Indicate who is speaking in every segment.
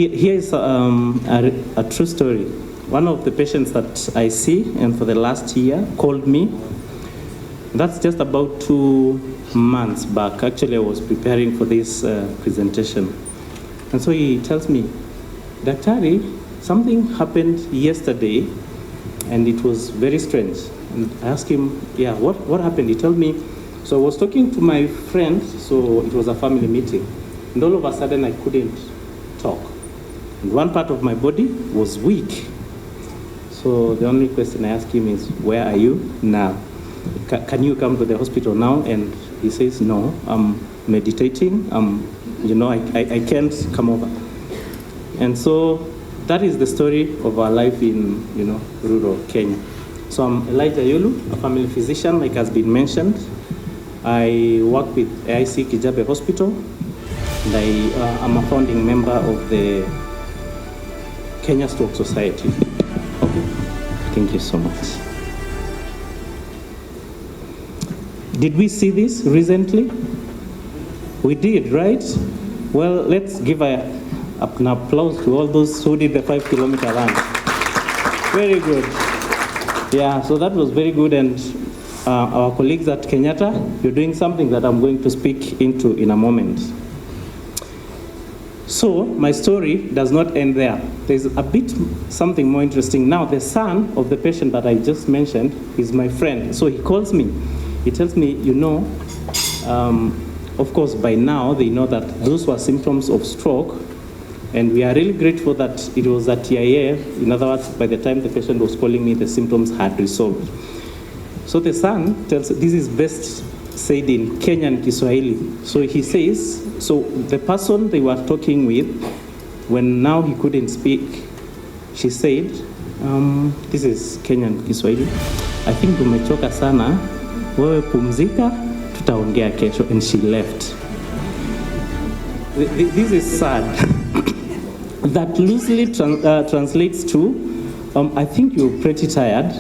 Speaker 1: Here is a true story. One of the patients that I see, and for the last year, called me. That's just about 2 months back. Actually, I was preparing for this presentation. And so he tells me, Daktari, something happened yesterday, and it was very strange. And I asked him, yeah, what happened? He told me, so I was talking to my friend, so it was a family meeting, and all of a sudden I couldn't talk. And one part of my body was weak. So the only question I asked him is, where are you now? Can you come to the hospital now? And he says, no, I'm meditating. I can't come over. And so that is the story of our life in, rural Kenya. So I'm Elijah Yulu, a family physician, like has been mentioned. I work with AIC Kijabe Hospital, and I am a founding member of the Kenya Stroke Society. Okay, thank you so much. Did we see this recently? We did, right? Well, let's give an applause to all those who did the 5-kilometer run. Very good. Yeah, so that was very good. And our colleagues at Kenyatta, you're doing something that I'm going to speak into in a moment. So my story does not end there. There's a bit something more interesting. Now, the son of the patient that I just mentioned is my friend. So he calls me. He tells me, of course, by now they know that those were symptoms of stroke, and we are really grateful that it was at TIA. In other words, by the time the patient was calling me, the symptoms had resolved. So the son tells, this is best said in Kenyan Kiswahili. So he says, so the person they were talking with, when now he couldn't speak, she said, this is Kenyan Kiswahili, I think umechoka sana, wewe pumzika, tutaongea kesho, and she left. This is sad. That loosely translates to, I think you're pretty tired,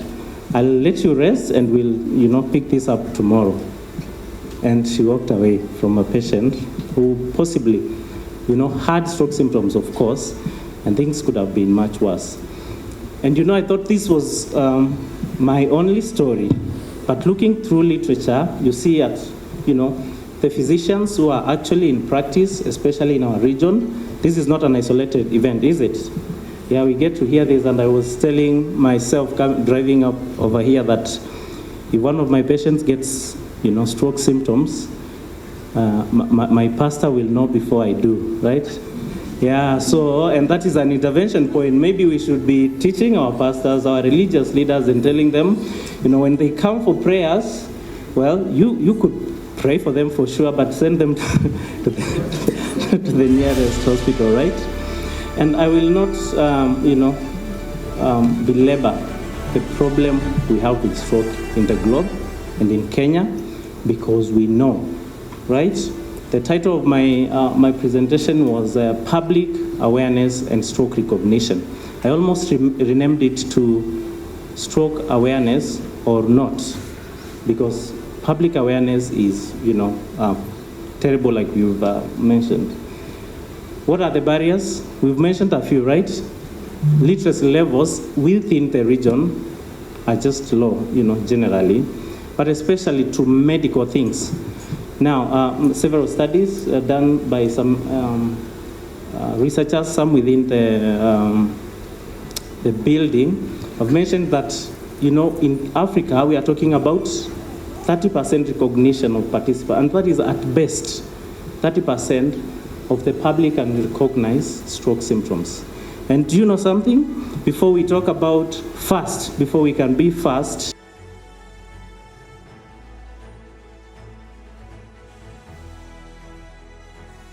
Speaker 1: I'll let you rest and we'll, pick this up tomorrow. And she walked away from a patient who possibly, had stroke symptoms, of course, and things could have been much worse. And I thought this was my only story. But looking through literature, you see that, the physicians who are actually in practice, especially in our region, this is not an isolated event, is it? Yeah, we get to hear this, and I was telling myself driving up over here that if one of my patients gets, stroke symptoms, my pastor will know before I do, right? Yeah, so, and that is an intervention point. Maybe we should be teaching our pastors, our religious leaders, and telling them, when they come for prayers, well, you could pray for them for sure, but send them to the nearest hospital, right? And I will not, belabor the problem we have with stroke in the globe and in Kenya, because we know, right? The title of my presentation was Public Awareness and Stroke Recognition. I almost renamed it to Stroke Awareness or Not, because public awareness is, terrible, like you've mentioned. What are the barriers? We've mentioned a few, right? Literacy levels within the region are just low, generally, but especially to medical things. Now, several studies done by some researchers, some within the building, have mentioned that, in Africa, we are talking about 30% recognition of participants, and that is at best 30% of the public can recognize stroke symptoms. And do you know something? Before we talk about fast, before we can be fast,